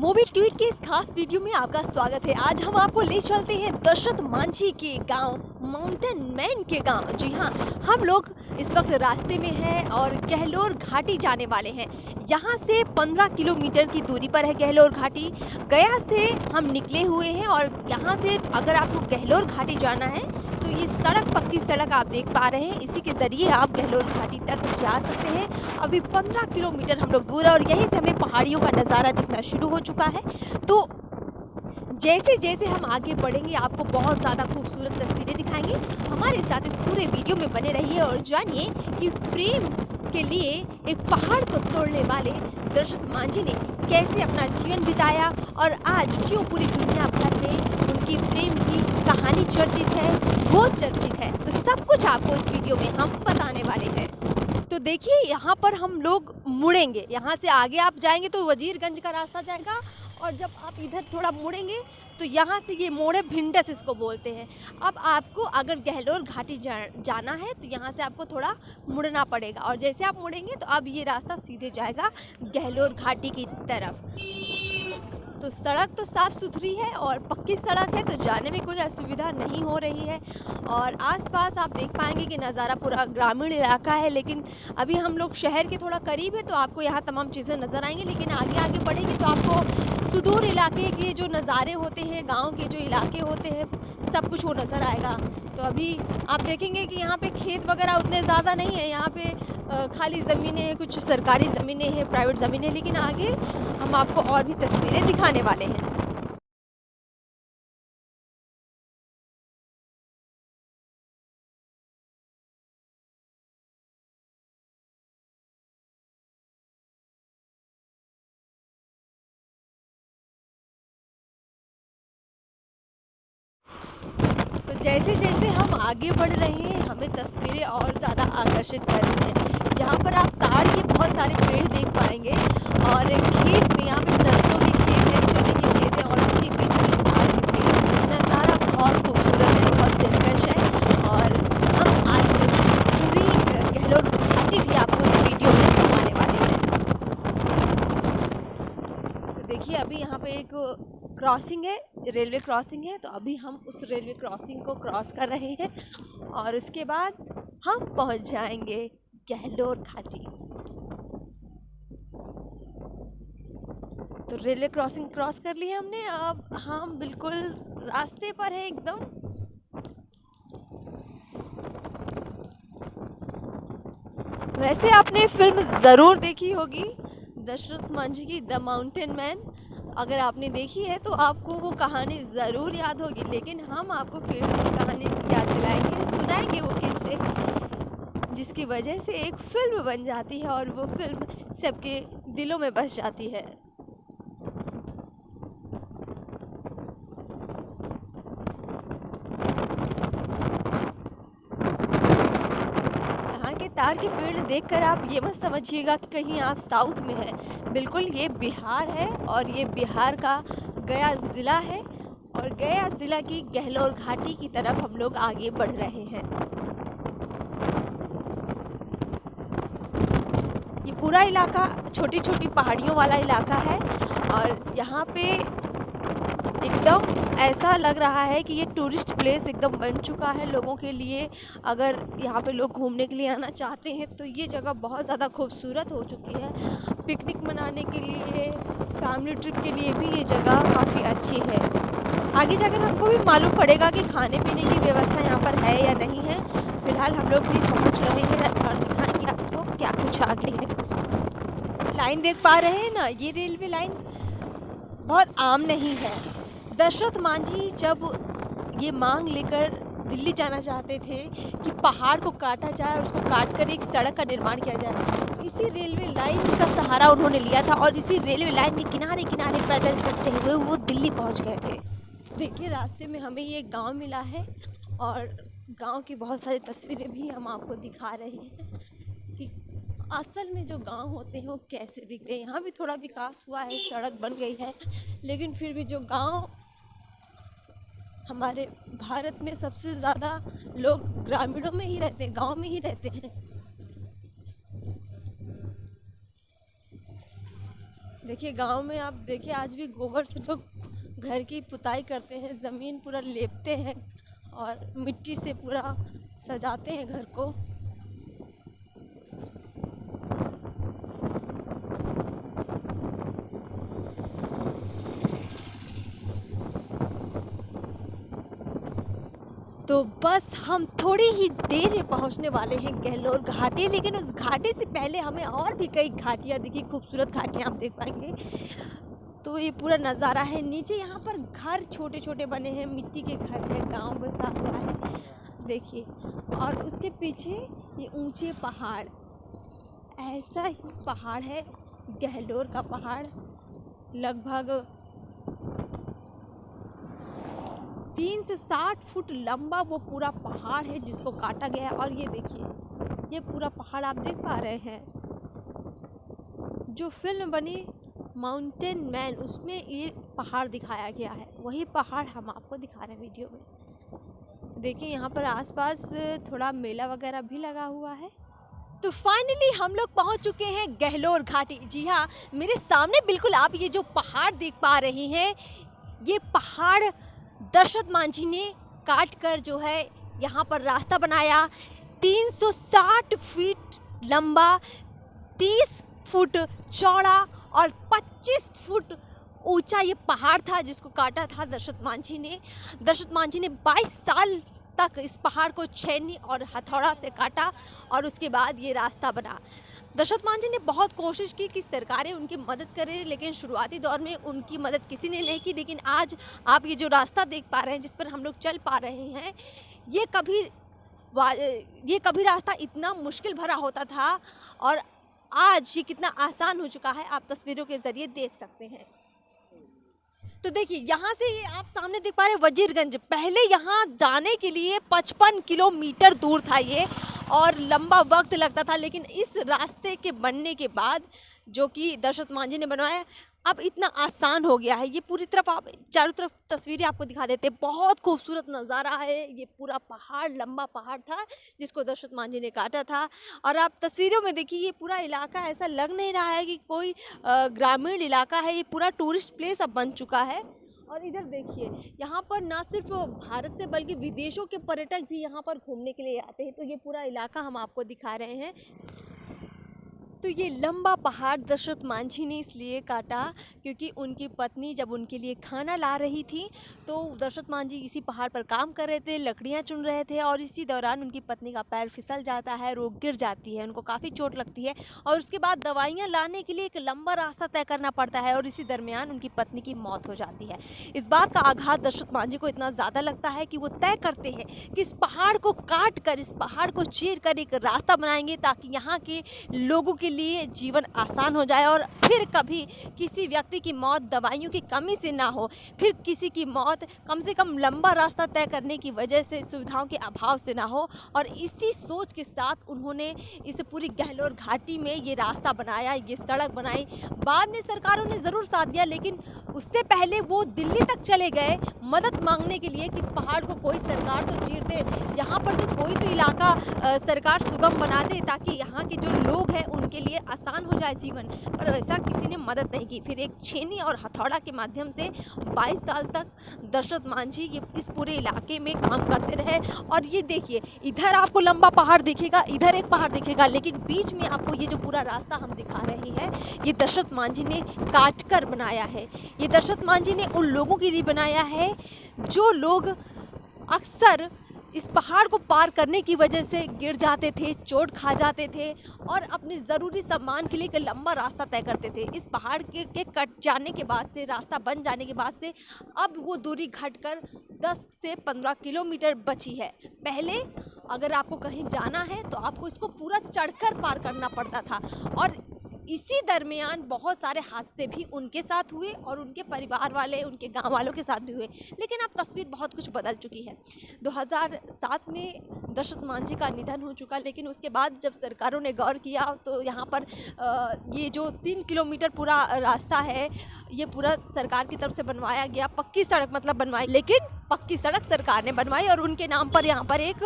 Movie tweet के इस खास वीडियो में आपका स्वागत है। आज हम आपको ले चलते हैं दशरथ मांझी के गांव माउंटेन मैन के गांव। जी हाँ, हम लोग इस वक्त रास्ते में हैं और गहलोर घाटी जाने वाले हैं। यहाँ से 15 किलोमीटर की दूरी पर है गहलोर घाटी। गया से हम निकले हुए हैं और यहाँ से अगर आपको गहलोर घाटी जाना है तो ये सड़क, पक्की सड़क आप देख पा रहे हैं, इसी के ज़रिए आप गहलोर घाटी तक जा सकते हैं। अभी 15 किलोमीटर हम लोग दूर है और यहीं से हमें पहाड़ियों का नज़ारा दिखना शुरू हो चुका है। तो जैसे जैसे हम आगे बढ़ेंगे आपको बहुत ज़्यादा खूबसूरत तस्वीरें दिखाएंगे। हमारे साथ इस पूरे वीडियो में बने रहिए और जानिए कि प्रेम के लिए एक पहाड़ को तोड़ने वाले दशरथ मांझी ने कैसे अपना जीवन बिताया और आज क्यों पूरी दुनिया भर में उनकी प्रेम की कहानी चर्चित है, वो चर्चित है। तो सब कुछ आपको इस वीडियो में हम बताने वाले हैं। तो देखिए, यहाँ पर हम लोग मुड़ेंगे, यहाँ से आगे आप जाएंगे तो वजीरगंज का रास्ता जाएगा और जब आप इधर थोड़ा मुड़ेंगे तो यहाँ से ये मोड़ है, भिंडस इसको बोलते हैं। अब आपको अगर गहलोर घाटी जाना है तो यहाँ से आपको थोड़ा मुड़ना पड़ेगा और जैसे आप मुड़ेंगे तो अब ये रास्ता सीधे जाएगा गहलोर घाटी की तरफ। तो सड़क तो साफ़ सुथरी है और पक्की सड़क है, तो जाने में कोई असुविधा नहीं हो रही है। और आसपास आप देख पाएंगे कि नज़ारा पूरा ग्रामीण इलाका है, लेकिन अभी हम लोग शहर के थोड़ा करीब है तो आपको यहाँ तमाम चीज़ें नज़र आएंगी। लेकिन आगे आगे बढ़ेंगे तो आपको सुदूर इलाके के जो नज़ारे होते हैं, गाँव के जो इलाके होते हैं, सब कुछ वो नज़र आएगा। तो अभी आप देखेंगे कि यहाँ पे खेत वगैरह उतने ज़्यादा नहीं है, यहाँ पे खाली ज़मीनें हैं, कुछ सरकारी ज़मीनें हैं, प्राइवेट ज़मीनें। लेकिन आगे हम आपको और भी तस्वीरें दिखाने वाले हैं। तो जैसे जैसे हम आगे बढ़ रहे हैं हमें तस्वीरें और ज़्यादा आकर्षित कर रही हैं। यहाँ पर आप ताड़ के बहुत सारे पेड़ देख पाएंगे और खेत में, यहाँ पे सरसों के खेत है, चने के खेत है और उसके बीच में ताड़ के पेड़। नज़ारा बहुत खूबसूरत है, बहुत दिलकश है। और हम आज पूरी गहलोर घाटी भी आपको इस वीडियो में दिखाने वाले हैं। तो देखिए, अभी यहाँ पे एक क्रॉसिंग है, रेलवे क्रॉसिंग है, तो अभी हम उस रेलवे क्रॉसिंग को क्रॉस कर रहे हैं और उसके बाद हम पहुंच जाएंगे गहलोर घाटी। तो रेलवे क्रॉसिंग क्रॉस कर ली हमने, अब हम बिल्कुल रास्ते पर है एकदम। वैसे आपने फिल्म ज़रूर देखी होगी दशरथ मांझी की द माउंटेन मैन। अगर आपने देखी है तो आपको वो कहानी ज़रूर याद होगी, लेकिन हम आपको फिर से कहानी याद दिलाएंगे, सुनाएंगे वो किस्से जिसकी वजह से एक फ़िल्म बन जाती है और वो फिल्म सबके दिलों में बस जाती है। यहाँ के ताड़ के पेड़ देखकर आप ये मत समझिएगा कि कहीं आप साउथ में हैं। बिल्कुल ये बिहार है और ये बिहार का गया ज़िला है और गया ज़िला की गहलोर घाटी की तरफ हम लोग आगे बढ़ रहे हैं। ये पूरा इलाका छोटी छोटी पहाड़ियों वाला इलाका है और यहाँ पे एकदम ऐसा लग रहा है कि ये टूरिस्ट प्लेस एकदम बन चुका है लोगों के लिए। अगर यहाँ पे लोग घूमने के लिए आना चाहते हैं तो ये जगह बहुत ज़्यादा खूबसूरत हो चुकी है। पिकनिक मनाने के लिए, फैमिली ट्रिप के लिए भी ये जगह काफ़ी अच्छी है। आगे जाकर हमको भी मालूम पड़ेगा कि खाने पीने की व्यवस्था यहाँ पर है या नहीं है। फ़िलहाल हम लोग भी पहुँच रहे हैं और दिखाएंगे आपको क्या कुछ आगे है। लाइन देख पा रहे हैं ना, ये रेलवे लाइन बहुत आम नहीं है। दशरथ मांझी जब ये मांग लेकर दिल्ली जाना चाहते थे कि पहाड़ को काटा जाए और उसको काट कर एक सड़क का निर्माण किया जाए, इसी रेलवे लाइन का सहारा उन्होंने लिया था और इसी रेलवे लाइन के किनारे किनारे पैदल चलते हुए वो दिल्ली पहुंच गए थे। देखिए, रास्ते में हमें ये गांव मिला है और गांव की बहुत सारी तस्वीरें भी हम आपको दिखा रहे हैं कि असल में जो गांव होते हैं वो कैसे दिखते हैं। यहाँ भी थोड़ा विकास हुआ है, सड़क बन गई है, लेकिन फिर भी जो गांव हमारे भारत में सबसे ज़्यादा लोग ग्रामीणों में ही रहते हैं, गांव में ही रहते हैं। देखिए गांव में आप देखिए आज भी गोबर से लोग घर की पुताई करते हैं, ज़मीन पूरा लेपते हैं और मिट्टी से पूरा सजाते हैं घर को। तो बस हम थोड़ी ही देर में पहुंचने वाले हैं गहलोर घाटी, लेकिन उस घाटी से पहले हमें और भी कई घाटियां दिखी, खूबसूरत घाटियां आप देख पाएंगे। तो ये पूरा नज़ारा है। नीचे यहाँ पर घर छोटे छोटे बने हैं, मिट्टी के घर है, गांव बसा हुआ है देखिए। और उसके पीछे ये ऊंचे पहाड़, ऐसा ही पहाड़ है गहलोर का पहाड़। लगभग 360 फुट लंबा वो पूरा पहाड़ है जिसको काटा गया है। और ये देखिए ये पूरा पहाड़ आप देख पा रहे हैं। जो फिल्म बनी माउंटेन मैन उसमें ये पहाड़ दिखाया गया है, वही पहाड़ हम आपको दिखा रहे हैं वीडियो में। देखिए यहाँ पर आसपास थोड़ा मेला वगैरह भी लगा हुआ है। तो फाइनली हम लोग पहुँच चुके हैं गहलोर घाटी। जी हाँ, मेरे सामने बिल्कुल आप ये जो पहाड़ देख पा रही हैं, ये पहाड़ दशरथ मांझी ने काट कर जो है यहाँ पर रास्ता बनाया। 360 फीट लंबा, 30 फुट चौड़ा और 25 फुट ऊंचा ये पहाड़ था जिसको काटा था दशरथ मांझी ने। दशरथ मांझी ने 22 साल तक इस पहाड़ को छेनी और हथौड़ा से काटा और उसके बाद ये रास्ता बना। दशरथ मांझी ने बहुत कोशिश की कि सरकारें उनकी मदद करें, लेकिन शुरुआती दौर में उनकी मदद किसी ने नहीं की। लेकिन आज आप ये जो रास्ता देख पा रहे हैं, जिस पर हम लोग चल पा रहे हैं, ये कभी रास्ता इतना मुश्किल भरा होता था और आज ये कितना आसान हो चुका है, आप तस्वीरों के ज़रिए देख सकते हैं। तो देखिए यहाँ से ये आप सामने देख पा रहे हैं वजीरगंज। पहले यहाँ जाने के लिए 55 किलोमीटर दूर था ये और लंबा वक्त लगता था, लेकिन इस रास्ते के बनने के बाद जो कि दशरथ मांझी ने बनवाया, अब इतना आसान हो गया है। ये पूरी तरफ आप चारों तरफ तस्वीरें आपको दिखा देते हैं। बहुत खूबसूरत नज़ारा है। ये पूरा पहाड़, लंबा पहाड़ था जिसको दशरथ मांझी ने काटा था। और आप तस्वीरों में देखिए ये पूरा इलाका ऐसा लग नहीं रहा है कि कोई ग्रामीण इलाका है, ये पूरा टूरिस्ट प्लेस अब बन चुका है। और इधर देखिए यहाँ पर ना सिर्फ भारत से बल्कि विदेशों के पर्यटक भी यहाँ पर घूमने के लिए आते हैं। तो ये पूरा इलाका हम आपको दिखा रहे हैं। तो ये लंबा पहाड़ दशरथ मांझी ने इसलिए काटा क्योंकि उनकी पत्नी जब उनके लिए खाना ला रही थी तो दशरथ मांझी इसी पहाड़ पर काम कर रहे थे, लकड़ियाँ चुन रहे थे और इसी दौरान उनकी पत्नी का पैर फिसल जाता है, वो गिर जाती है, उनको काफ़ी चोट लगती है और उसके बाद दवाइयाँ लाने के लिए एक लंबा रास्ता तय करना पड़ता है और इसी दरमियान उनकी पत्नी की मौत हो जाती है। इस बात का आघात दशरथ मांझी को इतना ज़्यादा लगता है कि वो तय करते हैं कि इस पहाड़ को काट कर, इस पहाड़ को चीर कर एक रास्ता बनाएंगे ताकि यहाँ के लोगों के लिए जीवन आसान हो जाए और फिर कभी किसी व्यक्ति की मौत दवाइयों की कमी से ना हो, फिर किसी की मौत कम से कम लंबा रास्ता तय करने की वजह से सुविधाओं के अभाव से ना हो। और इसी सोच के साथ उन्होंने इस पूरी गहलोर घाटी में ये रास्ता बनाया, ये सड़क बनाई। बाद में सरकारों ने ज़रूर साथ दिया, लेकिन उससे पहले वो दिल्ली तक चले गए मदद मांगने के लिए कि इस पहाड़ को कोई सरकार तो चीर दे, यहाँ पर तो कोई तो इलाका सरकार सुगम बना दे ताकि यहाँ के जो लोग हैं उनके लिए आसान हो जाए जीवन। पर वैसा किसी ने मदद नहीं की। फिर एक छेनी और हथौड़ा के माध्यम से 22 साल तक दशरथ मांझी ये इस पूरे इलाके में काम करते रहे। और ये देखिए इधर आपको लंबा पहाड़ दिखेगा, इधर एक पहाड़ दिखेगा, लेकिन बीच में आपको ये जो पूरा रास्ता हम दिखा रहे हैं ये दशरथ मांझी ने काट कर बनाया है। ये दशरथ मांझी ने उन लोगों के लिए बनाया है जो लोग अक्सर इस पहाड़ को पार करने की वजह से गिर जाते थे, चोट खा जाते थे और अपने ज़रूरी सामान के लिए एक लंबा रास्ता तय करते थे। इस पहाड़ के कट जाने के बाद से, रास्ता बन जाने के बाद से अब वो दूरी घटकर 10 से 15 किलोमीटर बची है। पहले अगर आपको कहीं जाना है तो आपको इसको पूरा चढ़कर पार करना पड़ता था और इसी दरमियान बहुत सारे हादसे भी उनके साथ हुए और उनके परिवार वाले, उनके गांव वालों के साथ भी हुए। लेकिन अब तस्वीर बहुत कुछ बदल चुकी है। 2007 में दशरथ मांझी का निधन हो चुका, लेकिन उसके बाद जब सरकारों ने गौर किया तो यहाँ पर ये जो 3 किलोमीटर पूरा रास्ता है ये पूरा सरकार की तरफ से बनवाया गया, पक्की सड़क मतलब बनवाई। लेकिन पक्की सड़क सरकार ने बनवाई और उनके नाम पर यहाँ पर एक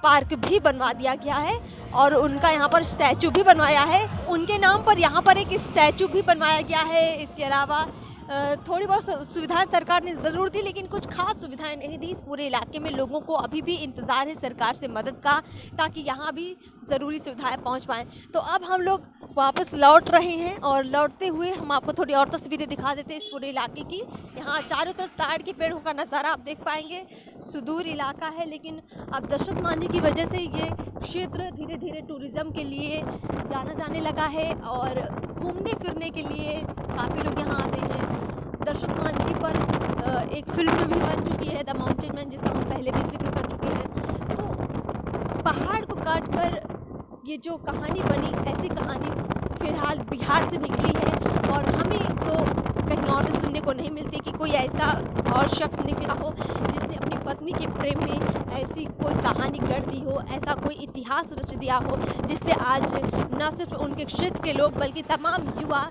पार्क भी बनवा दिया गया है। और उनका यहाँ पर स्टैचू भी बनवाया है। उनके नाम पर यहाँ पर एक स्टैचू भी बनवाया गया है। इसके अलावा थोड़ी बहुत सुविधाएं सरकार ने ज़रूर दी, लेकिन कुछ खास सुविधाएं नहीं दी। इस पूरे इलाके में लोगों को अभी भी इंतज़ार है सरकार से मदद का, ताकि यहाँ भी ज़रूरी सुविधाएं पहुँच पाएँ। तो अब हम लोग वापस लौट रहे हैं और लौटते हुए हम आपको थोड़ी और तस्वीरें दिखा देते हैं इस पूरे इलाके की। यहाँ चारों तरफ ताड़ के पेड़ों का नज़ारा आप देख पाएंगे। सुदूर इलाका है, लेकिन अब दशरथ मांझी की वजह से ये क्षेत्र धीरे धीरे टूरिज़्म के लिए जाना जाने लगा है और घूमने फिरने के लिए काफ़ी लोग यहाँ आते हैं। दशरथ मांझी पर एक फिल्म भी बन चुकी है, द माउंटेन मैन, जिसका हम पहले भी जिक्र कर चुके हैं। तो पहाड़ को काट कर ये जो कहानी बनी, ऐसी कहानी फिलहाल बिहार से निकली है और हमें तो कहीं और से सुनने को नहीं मिलती कि कोई ऐसा और शख्स निकला हो जिसने अपनी पत्नी के प्रेम में ऐसी कोई कहानी गढ़ दी हो, ऐसा कोई इतिहास रच दिया हो, जिससे आज न सिर्फ उनके क्षेत्र के लोग बल्कि तमाम युवा,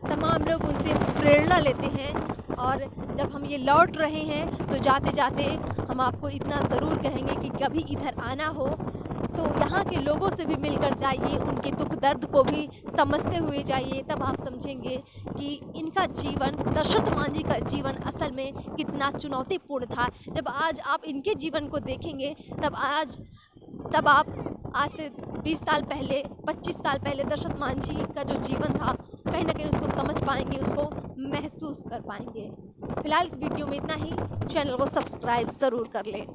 तमाम लोग उनसे प्रेरणा लेते हैं। और जब हम ये लौट रहे हैं तो जाते जाते हम आपको इतना ज़रूर कहेंगे कि कभी इधर आना हो तो यहाँ के लोगों से भी मिलकर जाइए, उनके दुख दर्द को भी समझते हुए जाइए। तब आप समझेंगे कि इनका जीवन, दशरथ मांझी का जीवन असल में कितना चुनौतीपूर्ण था। जब आज आप इनके जीवन को देखेंगे तब आप आज से 20 साल पहले, 25 साल पहले दशरथ मांझी का जो जीवन था, कहीं ना कहीं उसको समझ पाएंगे, उसको महसूस कर पाएंगे। फिलहाल इस वीडियो में इतना ही। चैनल को सब्सक्राइब ज़रूर कर लें।